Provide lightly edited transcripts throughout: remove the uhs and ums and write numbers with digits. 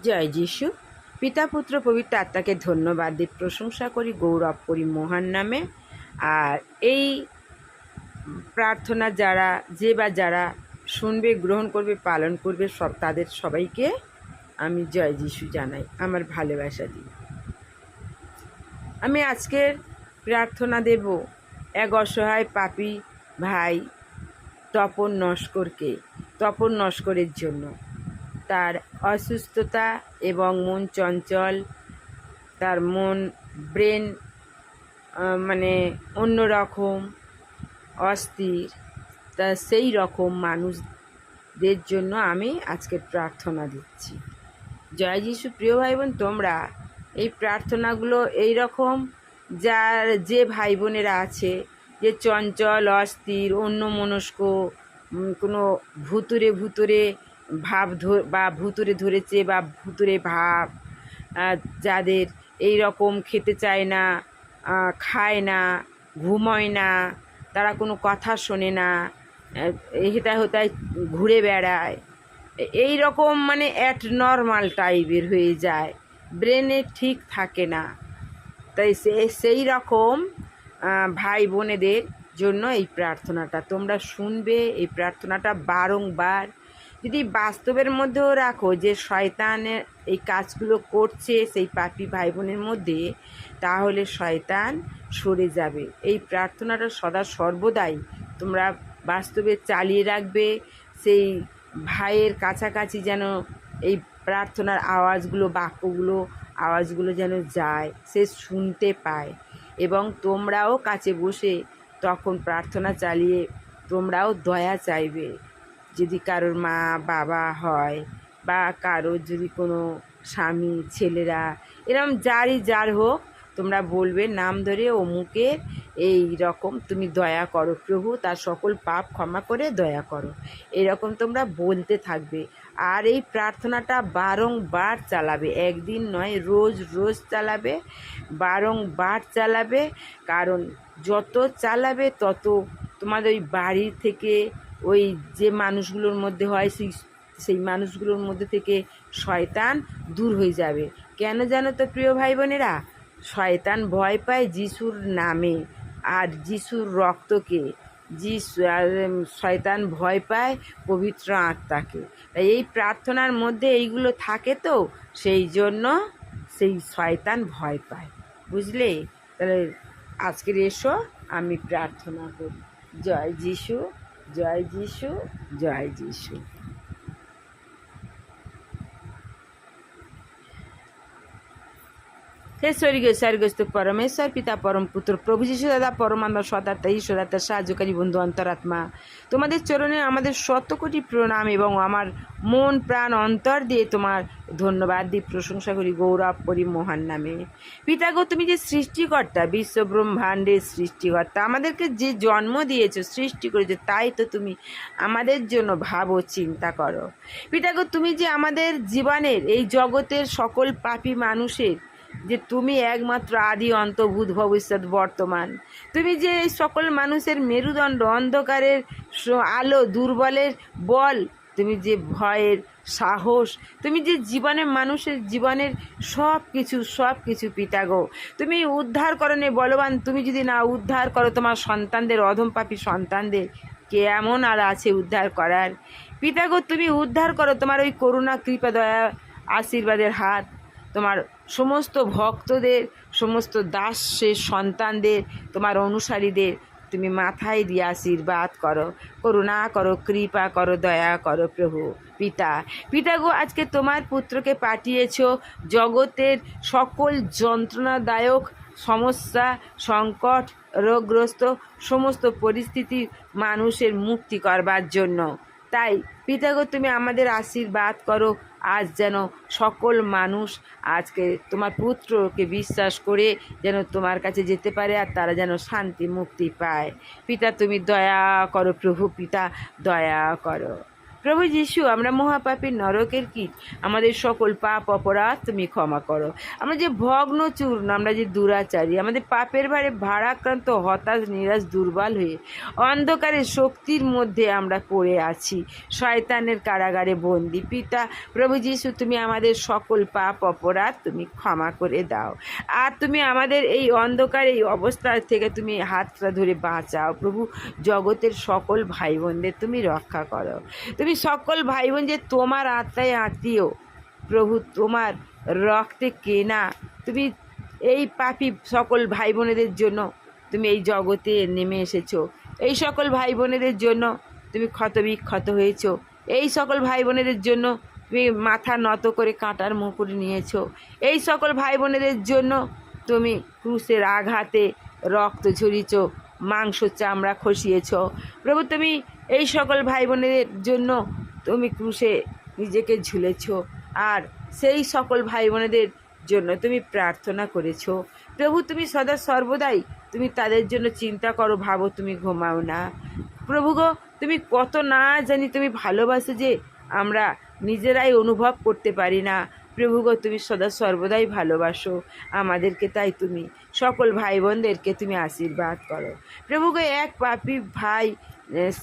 জয় যিশু। পিতা পুত্র পবিত্র আত্মাকে ধন্যবাদ দিই, প্রশংসা করি, গৌরব করি মহান নামে। আর এই প্রার্থনা যারা শুনবে, গ্রহণ করবে, পালন করবে, তাদের সবাইকে আমি জয় যিশু জানাই, আমার ভালোবাসা দিই। আমি আজকের প্রার্থনা দেব এক অসহায় পাপী ভাই তপন নস্করের জন্য। তার অসুস্থতা এবং মন চঞ্চল, তার ব্রেন অন্যরকম অস্থির, তা সেই রকম মানুষদের জন্য আমি আজকে প্রার্থনা দিচ্ছি। জয় যিশু। প্রিয় ভাই বোন, তোমরা এই প্রার্থনাগুলো এই রকম যে ভাই বোনেরা আছে, যে চঞ্চল, অস্থির, অন্যমনস্ক, কোনো ভুতুরে ভাব ভুতুরে ধরেছে বা ভুতুরে ভাব, যাদের এই রকম খেতে চায় না, খায় না, ঘুমোয় না, তারা কোনো কথা শোনে না, হেতায় ঘুরে বেড়ায়, এই রকম অ্যাবনর্মাল টাইপের হয়ে যায়, ব্রেনে ঠিক থাকে না। তাই সেই রকম ভাই বোনেদের জন্য এই প্রার্থনাটা তোমরা শুনবে। এই প্রার্থনাটা বারংবার যদি বাস্তবের মধ্যেও রাখো, যে শয়তানের এই কাজগুলো করছে সেই পাপী ভাই বোনের মধ্যে, তাহলে শয়তান সরে যাবে। এই প্রার্থনাটা সর্বদাই তোমরা বাস্তবে চালিয়ে রাখবে। সেই ভাইয়ের কাছাকাছি যেন এই প্রার্থনার আওয়াজগুলো যেন যায়, সে শুনতে পায়, এবং তোমরাও কাছে বসে তখন প্রার্থনা চালিয়ে তোমরাও দয়া চাইবে। যদি কারোর মা বাবা হয়, বা কারোর যদি কোনো স্বামী, ছেলেরা, এরকম যার হোক, তোমরা বলবে নাম ধরে, অমুকের এই রকম তুমি দয়া করো প্রভু, তার সকল পাপ ক্ষমা করে দয়া করো, এরকম তোমরা বলতে থাকবে। আর এই প্রার্থনাটা বারংবার চালাবে, একদিন নয়, রোজ চালাবে, বারংবার চালাবে। কারণ যত চালাবে তত তোমাদের ওই বাড়ি থেকে ওই যে মানুষগুলোর মধ্যে হয়, সেই মানুষগুলোর মধ্যে থেকে শয়তান দূর হয়ে যাবে। কেন জানো তো প্রিয় ভাই বোনেরা? শয়তান ভয় পায় যিশুর নামে আর যিশুর রক্তকে। শয়তান ভয় পায় পবিত্র আত্মাকে। তাই এই প্রার্থনার মধ্যে এইগুলো থাকে, তো সেই জন্য সেই শয়তান ভয় পায়, বুঝলে? তাহলে আজকের এসো আমি প্রার্থনা করি। জয় যিশু, জয় যিশু, জয় যিশু। हे স্বর্গস্থ পরমেশ্বর, পিতা, পরম পুত্র, প্রভু যিশু দাদা, পরমাত্মা, সদাত্মা, ঈশ্বরাত্মা, সাহায্যকারী বন্ধু, অন্তরাত্মা, তোমাদের চরণে আমাদের শতকোটি প্রণাম, এবং আমার মন প্রাণ অন্তর দিয়ে তোমার ধন্যবাদ দিই, প্রশংসা করি, গৌরব করি মহান নামে। পিতা গো, তুমি যে সৃষ্টিকর্তা, বিশ্ব ব্রহ্মাণ্ডের সৃষ্টিকর্তা, আমাদেরকে যে জন্ম দিয়েছো, সৃষ্টি করেছো, তাই তো তুমি আমাদের জন্য ভাবো, চিন্তা করো। পিতা গো, তুমি যে আমাদের জীবনের, এই জগতের সকল পাপী মানুষের যে তুমি একমাত্র আদি, অন্ত, ভূত, ভবিষ্যৎ, বর্তমান, তুমি যে এই সকল মানুষের মেরুদণ্ড, অন্ধকারের আলো, দুর্বলের বল, তুমি যে ভয়ের সাহস, তুমি যে মানুষের জীবনের সব কিছু পিতা গো, তুমি উদ্ধার করণে বলবান। তুমি যদি না উদ্ধার করো তোমার সন্তানদের, অধম পাপী সন্তানদের, কে এমন আর আছে উদ্ধার করার? পিতা গো, তুমি উদ্ধার করো, তোমার ওই করুণা, কৃপা, দয়া, আশীর্বাদের হাত তোমার সমস্ত ভক্তদের, সমস্ত দাসের সন্তানদের, তোমার অনুসারীদের তুমি মাথায় দিয়ে আশীর্বাদ করো, করুণা করো, কৃপা করো, দয়া করো প্রভু। পিতা গো, আজকে তোমার পুত্রকে পাঠিয়েছ জগতের সকল যন্ত্রণাদায়ক সমস্যা, সংকট, রোগগ্রস্ত সমস্ত পরিস্থিতি মানুষের মুক্তি করবার জন্য। তাই পিতা গো, তুমি আমাদের আশীর্বাদ করো, আজ যেন সকল মানুষ আজকে তোমার পুত্রকে বিশ্বাস করে যেন তোমার কাছে যেতে পারে, আর তারা যেন শান্তি মুক্তি পায়। পিতা, তুমি দয়া করো প্রভু, পিতা দয়া করো। প্রভু যিশু, আমরা মহাপাপী নরকের কীট, আমাদের সকল পাপ অপরাধ তুমি ক্ষমা করো। আমরা যে ভগ্ন চূর্ণ, আমরা যে দুরাচারী, আমাদের পাপের ভারে ভারাক্রান্ত, হতাশ, নিরাশ, দুর্বল হয়ে অন্ধকারের শক্তির মধ্যে আমরা পড়ে আছি, শয়তানের কারাগারে বন্দি। পিতা প্রভু যিশু, তুমি আমাদের সকল পাপ অপরাধ তুমি ক্ষমা করে দাও। আর তুমি আমাদের এই অন্ধকার, এই অবস্থা থেকে তুমি হাতটা ধরে বাঁচাও। প্রভু, জগতের সকল ভাই বোনদের তুমি রক্ষা করো। তুমি সকল ভাই বোন যে তোমার আত্মায় আত্মীয়, প্রভু তোমার রক্তে কেনা, তুমি এই পাপী সকল ভাই বোনেদের জন্য তুমি এই জগতে নেমে এসেছো। এই সকল ভাই বোনেদের জন্য তুমি ক্ষতবিক্ষত হয়েছ। এই সকল ভাই বোনেদের জন্য তুমি মাথা নত করে কাঁটার মুকুট নিয়েছো। এই সকল ভাই বোনেদের জন্য তুমি ক্রুশের আঘাতে রক্ত ঝরিয়েছ, মাংস চামড়া খসিয়েছ। প্রভু, তুমি এই সকল ভাই বোনেদের জন্য তুমি ক্রুশে নিজেকে ঝুলেছ, আর সেই সকল ভাই বোনেদের জন্য তুমি প্রার্থনা করেছ। প্রভু, তুমি সদা সর্বদাই তুমি তাদের জন্য চিন্তা করো, ভাবো, তুমি ঘুমাও না। প্রভু গো, তুমি কত না জানি তুমি ভালোবাসো যে আমরা নিজেরাই অনুভব করতে পারি না। প্রভু গো, তুমি সদা সর্বদাই ভালোবাসো আমাদেরকে, তাই তুমি সকল ভাই বোনদেরকে তুমি আশীর্বাদ করো। প্রভু গো, এক পাপী ভাই,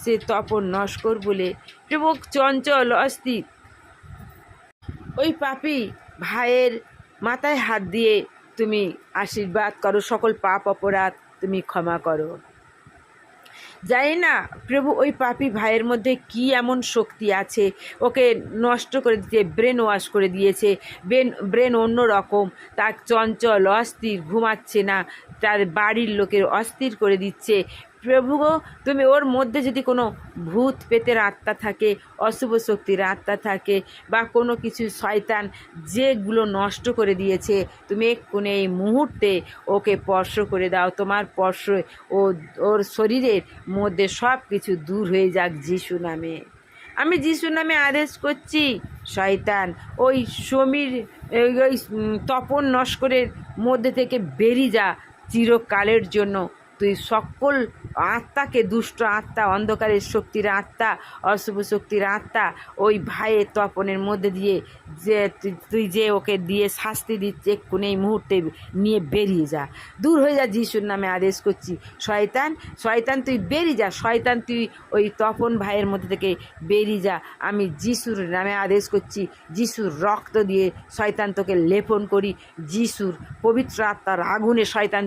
সে তপন নস্কর বলে, প্রভু চঞ্চল অস্থির, ওই পাপী ভাইয়ের মাথায় হাত দিয়ে তুমি আশীর্বাদ করো, সকল পাপ অপরাধ তুমি ক্ষমা করো। জানি না প্রভু ওই পাপী ভাইয়ের মধ্যে কি এমন শক্তি আছে, ওকে নষ্ট করে দিতে, ব্রেন ওয়াশ করে দিয়েছে। ব্রেন অন্য রকম, তার চঞ্চল, অস্থির, ঘুমাচ্ছে না, তার বাড়ির লোকের অস্থির করে দিচ্ছে। প্রভু গো, তুমি ওর মধ্যে যদি কোনো ভূত পেতের আত্মা থাকে, অশুভ শক্তির আত্মা থাকে, বা কোনো কিছু শয়তান যেগুলো নষ্ট করে দিয়েছে, তুমি এক্ষুনি এই মুহূর্তে ওকে স্পর্শ করে দাও। তোমার স্পর্শ ওর শরীরের মধ্যে সব কিছু দূর হয়ে যাক যিশু নামে। আমি যিশু নামে আদেশ করছি, শয়তান ওই সমীর, ওই তপন নস্করের মধ্যে থেকে বেরিয়ে যা চিরকালের জন্য। তুই সকল আত্মাকে, দুষ্ট আত্মা, অন্ধকারের শক্তির আত্মা, অশুভ শক্তির আত্মা, ওই ভাইয়ের তপনের মধ্যে দিয়ে যে তুই যে ওকে দিয়ে শাস্তি দিচ্ছে, এক্ষুনি এই মুহূর্তে নিয়ে বেরিয়ে যা, দূর হয়ে যা যিশুর নামে আদেশ করছি। শয়তান, শয়তান তুই বেরিয়ে যা, শয়তান তুই ওই তপন ভাইয়ের মধ্যে থেকে বেরিয়ে যা। আমি যিশুর নামে আদেশ করছি, যিশুর রক্ত দিয়ে শয়তান তোকে লেপন করি, যিশুর পবিত্র আত্মার আগুনে শয়তান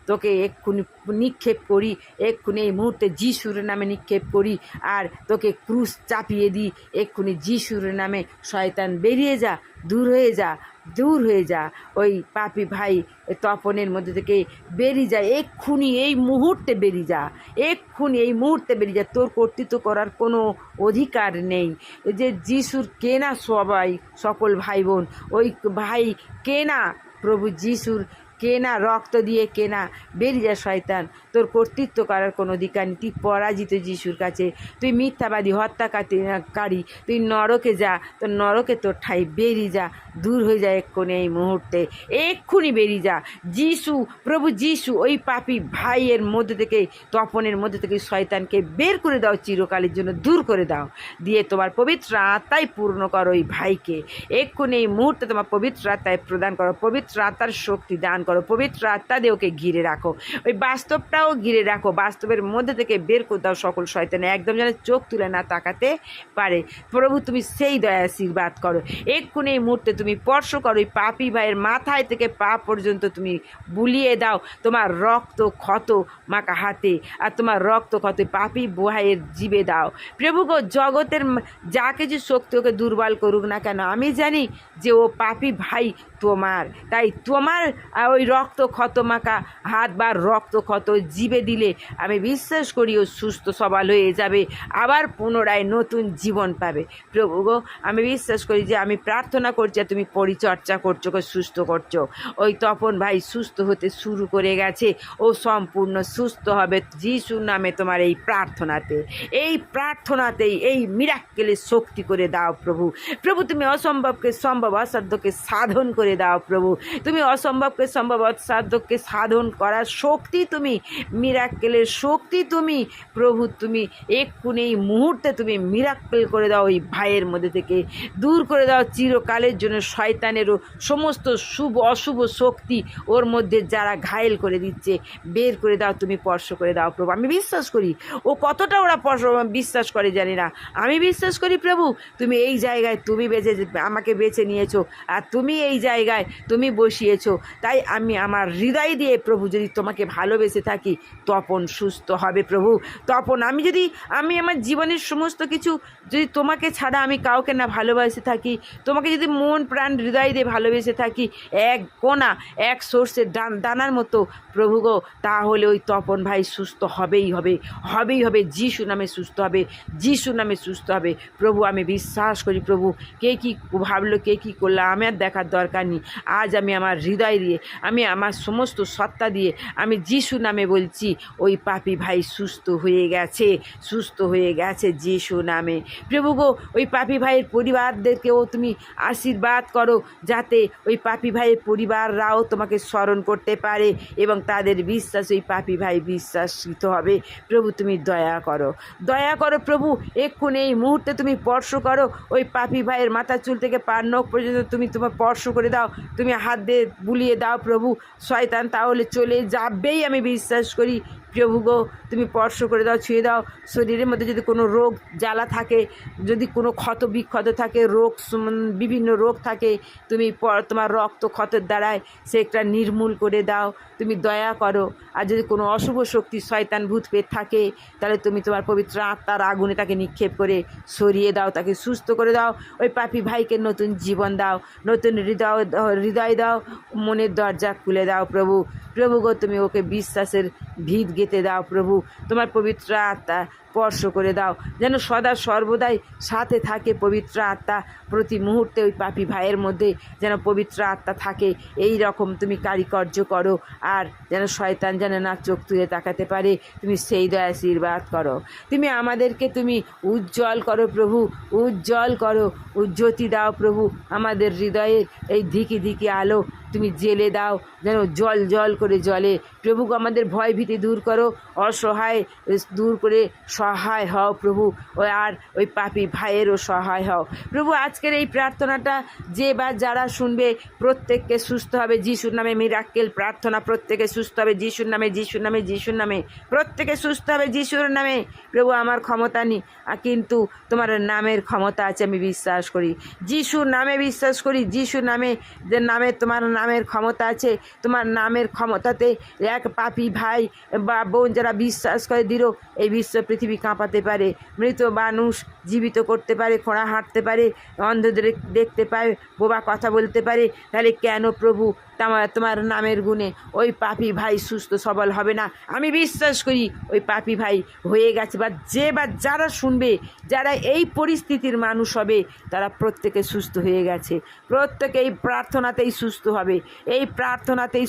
তোকে এক্ষুনি নিক্ষেপ করি, এক্ষুনি এই মুহূর্তে যিশুর নামে নিক্ষেপ করি, আর তোকে ক্রুশ চাপিয়ে দিই। এক্ষুনি যিশুর নামে শয়তান বেরিয়ে যা, দূর হয়ে যা, দূর হয়ে যা। ওই পাপী ভাই তপনের মধ্যে থেকে বেরিয়ে যায়, এক্ষুনি এই মুহূর্তে বেরিয়ে যা, এক্ষুনি এই মুহূর্তে বেরিয়ে যা। তোর কর্তৃত্ব করার কোনো অধিকার নেই। যে যিশুর কেনা সবাই, সকল ভাই বোন, ওই ভাই কেনা, প্রভু যিশুর কেনা, রক্ত দিয়ে কেনা, বেরিয়ে যা শয়তান। তোর কর্তৃত্ব করার কোনো অধিকার নেই, তুই পরাজিত যিশুর কাছে। তুই মিথ্যাবাদী, হত্যাকারী, তুই নরকে যা, তোর নরকে তোর ঠাই, বেরিয়ে যা, দূর হয়ে যায় এক্ষুনি এই মুহূর্তে, এক্ষুনি বেরিয়ে যা। যিশু, প্রভু যিশু, ওই পাপী ভাইয়ের মধ্যে থেকে, তপনের মধ্যে থেকে শয়তানকে বের করে দাও, চিরকালের জন্য দূর করে দাও, দিয়ে তোমার পবিত্র আত্মায় পূর্ণ করো ওই ভাইকে। এক্ষুনি এই মুহূর্তে তোমার পবিত্র আত্মায় প্রদান করো, পবিত্র আত্মার শক্তি দান করো, পবিত্র আত্মা দিয়ে ওকে ঘিরে রাখো, ওই বাস্তবটাও ঘিরে রাখো, বাস্তবের মধ্যে থেকে বের করে দাও সকল শয়তানে, একদম যেন চোখ তুলে না তাকাতে পারে। প্রভু, তুমি সেই দয়া আশীর্বাদ করো, এক্ষুনি এই মুহূর্তে তুমি স্পর্শ করো, ওই পাপী ভাইয়ের মাথায় থেকে পা পর্যন্ত তুমি বুলিয়ে দাও তোমার রক্ত ক্ষত মাখা হাতে, আর তোমার রক্ত ক্ষত পাপী ভাইয়ের জীবে দাও। প্রভু গো, জগতের যা কিছু শক্তি ওকে দুর্বল করুক না কেন, আমি জানি যে ও পাপী ভাই তোমার, তাই তোমার ওই রক্ত ক্ষত মাখা হাত বা রক্ত ক্ষত জীবে দিলে আমি বিশ্বাস করি ও সুস্থ সবল হয়ে যাবে, আবার পুনরায় নতুন জীবন পাবে। প্রভু গো, আমি বিশ্বাস করি যে আমি প্রার্থনা করছি, তুমি পরিচর্যা করছো, সুস্থ করছো। ওই তপন ভাই সুস্থ হতে শুরু করে গেছে, ও সম্পূর্ণ সুস্থ হবে যিশুর নামে। তোমার এই প্রার্থনাতেই এই মিরাক্কেলের শক্তি করে দাও প্রভু। প্রভু, তুমি অসম্ভবকে সম্ভব, অসাধ্যকে সাধন করে দাও প্রভু। তুমি অসম্ভবকে সম্ভব, অসাধ্যকে সাধন করার শক্তি তুমি, মিরাক্কেলের শক্তি তুমি প্রভু। তুমি এক্ষুনি এই মুহূর্তে তুমি মিরাক্কেল করে দাও, ওই ভাইয়ের মধ্যে থেকে দূর করে দাও চিরকালের জন্য শয়তানেরও সমস্ত অশুভ শক্তি ওর মধ্যে যারা ঘায়েল করে দিচ্ছে, বের করে দাও, তুমি স্পর্শ করে দাও প্রভু। আমি বিশ্বাস করি ও কতটা ওরা বিশ্বাস করে জানি না, আমি বিশ্বাস করি প্রভু তুমি এই জায়গায় তুমি আমাকে বেছে নিয়েছো, আর তুমি এই জায়গায় তুমি বসিয়েছো। তাই আমি আমার হৃদয় দিয়ে প্রভু যদি তোমাকে ভালোবেসে থাকি, তপন সুস্থ হবে প্রভু। তপন আমি আমার জীবনের সমস্ত কিছু যদি তোমাকে ছাড়া আমি কাউকে না ভালোবেসে থাকি, তোমাকে যদি মন প্রাণ হৃদয় দিয়ে ভালোবেসে থাকি, এক কোনা এক সর্ষের দানার মতো প্রভু গো, তাহলে ওই তপন ভাই সুস্থ হবেই হবে। যিশু নামে সুস্থ হবে, যিশু নামে সুস্থ হবে প্রভু। আমি বিশ্বাস করি প্রভু, কে কী ভাবলো, কে কী করলো আমার দেখার দরকার নেই। আজ আমি আমার হৃদয় দিয়ে, আমি আমার সমস্ত সত্তা দিয়ে আমি যিশু নামে বলছি, ওই পাপী ভাই সুস্থ হয়ে গেছে যিশু নামে প্রভু গো। ওই পাপী ভাইয়ের পরিবারদেরকেও তুমি আশীর্বাদ করো, যাতে ওই পাপী ভাইয়ের পরিবাররাও তোমাকে স্মরণ করতে পারে এবং তাদের বিশ্বাস, ওই পাপী ভাই বিশ্বাসিত হবে প্রভু। তুমি দয়া করো প্রভু, এক্ষুনি এই মুহূর্তে তুমি স্পর্শ করো ওই পাপী ভাইয়ের মাথার চুল থেকে পার নখ পর্যন্ত তুমি তোমার স্পর্শ করে দাও, তুমি হাত দিয়ে বুলিয়ে দাও প্রভু। শয়তান তাহলে চলে যাবেই, আমি বিশ্বাস করি প্রভু গো। তুমি স্পর্শ করে দাও, ছুঁয়ে দাও। শরীরের মধ্যে যদি কোনো রোগ জ্বালা থাকে, যদি কোনো ক্ষত বিক্ষত থাকে, বিভিন্ন রোগ থাকে, তুমি তোমার রক্ত ক্ষতের দ্বারায় সেটা নির্মূল করে দাও, তুমি দয়া করো। আর যদি কোনো অশুভ শক্তি শয়তান ভূত পেট থাকে, তাহলে তুমি তোমার পবিত্র আত্মার আগুনে তাকে নিক্ষেপ করে সরিয়ে দাও, তাকে সুস্থ করে দাও। ওই পাপী ভাইকে নতুন জীবন দাও, নতুন হৃদয় দাও, মনের দরজা খুলে দাও প্রভু গো। তুমি ওকে বিশ্বাসের ভিত গেঁথে দাও প্রভু, তোমার পবিত্র আত্মা স্পর্শ করে দাও, যেন সদা সর্বদাই সাথে থাকে পবিত্র আত্মা। প্রতি মুহূর্তে ওই পাপী ভাইয়ের মধ্যে যেন পবিত্র আত্মা থাকে, এই রকম তুমি কারিকর্য করো। আর যেন শয়তান যেন না চোখ তুলে তাকাতে পারে, তুমি সেই দয়া আশীর্বাদ করো। তুমি আমাদেরকে তুমি উজ্জ্বল করো প্রভু, উজ্জ্বল করো, জ্যোতি দাও প্রভু। আমাদের হৃদয়ের এই ধিকি আলো তুমি জেলে দাও, যেন জল করে জ্বলে প্রভু। আমাদের ভয় ভীতি দূর করো, অসহায় দূর করে সহায় হও প্রভু। ওই পাপী ভাইয়েরও সহায় হও প্রভু। আজকের এই প্রার্থনাটা যে বা যারা শুনবে, প্রত্যেককে সুস্থ হবে যিশুর নামে। মিরাক্কেল প্রার্থনা, প্রত্যেকে সুস্থ হবে যিশুর নামে, যিশুর নামে, যিশুর নামে, প্রত্যেকে সুস্থ হবে যিশুর নামে প্রভু। আমার ক্ষমতা নেই, কিন্তু তোমার নামের ক্ষমতা আছে, আমি বিশ্বাস করি যিশুর নামে, বিশ্বাস করি যিশুর নামে, যে নামে তোমার নামের ক্ষমতা আছে। তোমার নামের ক্ষমতাতে এক পাপী ভাই বা বোন যারা বিশ্বাস করে দৃঢ়, এই বিশ্ব পৃথিবী কাঁপাতে পারে, মৃত মানুষ জীবিত করতে পারে, খোঁড়া হাঁটতে পারে, অন্ধদের দেখতে পায়, বোবা কথা বলতে পারে। তাহলে কেন প্রভু তোমার নামের গুণে ওই পাপী ভাই সুস্থ সবল হবে না? আমি বিশ্বাস করি ওই পাপী ভাই হয়ে গেছে, বা যারা শুনবে, যারা এই পরিস্থিতির মানুষ হবে, তারা প্রত্যেকে সুস্থ হয়ে গেছে। প্রত্যেকে এই প্রার্থনাতেই সুস্থ হবে, এই প্রার্থনাতেই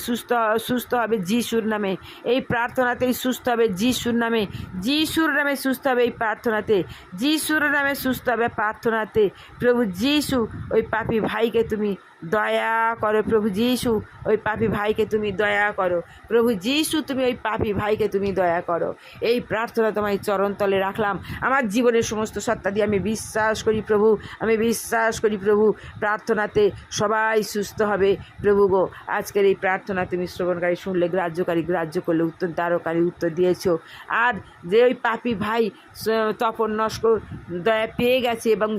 সুস্থ হবে যিশুর নামে, এই প্রার্থনাতেই সুস্থ হবে যিশুর নামে, যিশুর নামে সুস্থ হবে এই প্রার্থনাতে, যিশুর নামে সুস্থ হবে প্রার্থনাতে প্রভু যিশু। ওই পাপী ভাইকে তুমি দয়া করো প্রভু যিশু, ওই পাপী ভাইকে তুমি দয়া করো প্রভু যিশু, তুমি ওই পাপী ভাইকে তুমি দয়া করো। এই প্রার্থনা তোমার চরণতলে রাখলাম, আমার জীবনের সমস্ত সত্তা দিয়ে আমি বিশ্বাস করি প্রভু, আমি বিশ্বাস করি প্রভু, প্রার্থনাতে সবাই সুস্থ হবে প্রভু গো। আজকের এই প্রার্থনা তুমি শ্রবণকারী শুনলে, গ্রাহ্য করলে, উত্তর তারকারী উত্তর দিয়েছো। আর যে ওই পাপী ভাই তপন নস্কর দয়া পেয়ে গেছে, এবং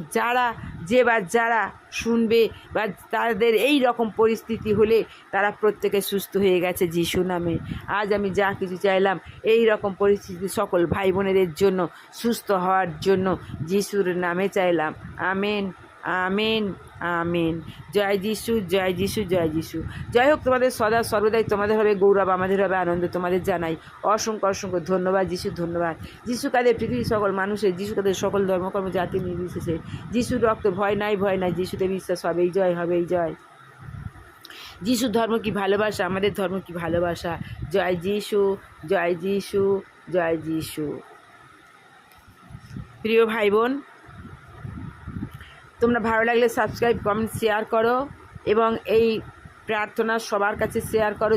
যারা শুনবে বা তাদের এই রকম পরিস্থিতি হলে, তারা প্রত্যেকে সুস্থ হয়ে গেছে যিশু নামে। আজ আমি যা কিছু চাইলাম এই রকম পরিস্থিতি সকল ভাই বোনেদের জন্য সুস্থ হওয়ার জন্য যিশুর নামে চাইলাম। Amen, amen, amen. জয় যিশু, জয় যিশু, জয় যিশু। জয় হোক তোমাদের সদা সর্বদাই, তোমাদের হবে গৌরব, আমাদের হবে আনন্দ। তোমাদের জানাই অসংখ্য ধন্যবাদ যিশু, ধন্যবাদ যিশু। কাদের পৃথিবীর সকল মানুষের, যিশু কাদের সকল ধর্মকর্ম জাতি নির্বিশেষে, যিশুর রক্ত ভয় নাই, যিশুতে বিশ্বাস হবেই জয়, হবেই জয়। যিশুর ধর্ম কি ভালোবাসা, আমাদের ধর্ম কি ভালোবাসা। জয় যিশু, জয় যিশু, জয় যিশু। প্রিয় ভাই বোন, তোমরা ভালো লাগলে সাবস্ক্রাইব, কমেন্ট, শেয়ার করো এবং এই প্রার্থনা সবার কাছে শেয়ার করো,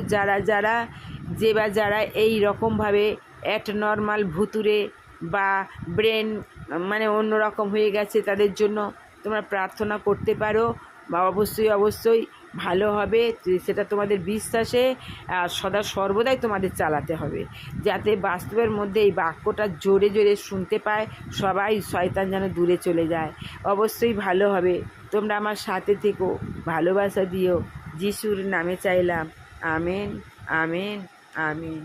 যারা এই রকমভাবে নর্মাল ভুতুরে বা ব্রেন মানে অন্যরকম হয়ে গেছে, তাদের জন্য তোমরা প্রার্থনা করতে পারো বা অবশ্যই ভালো হবে, সেটা তোমাদের বিশ্বাসে সদা সর্বদাই তোমাদের চালাতে হবে, যাতে বাস্তবের মধ্যে এই বাক্যটা জোরে জোরে শুনতে পায় সবাই, শয়তান যেন দূরে চলে যায়। অবশ্যই ভালো হবে। তোমরা আমার সাথে থেকো, ভালোবাসা দিও। যিশুর নামে চাইলাম, আমেন, আমেন, আমেন।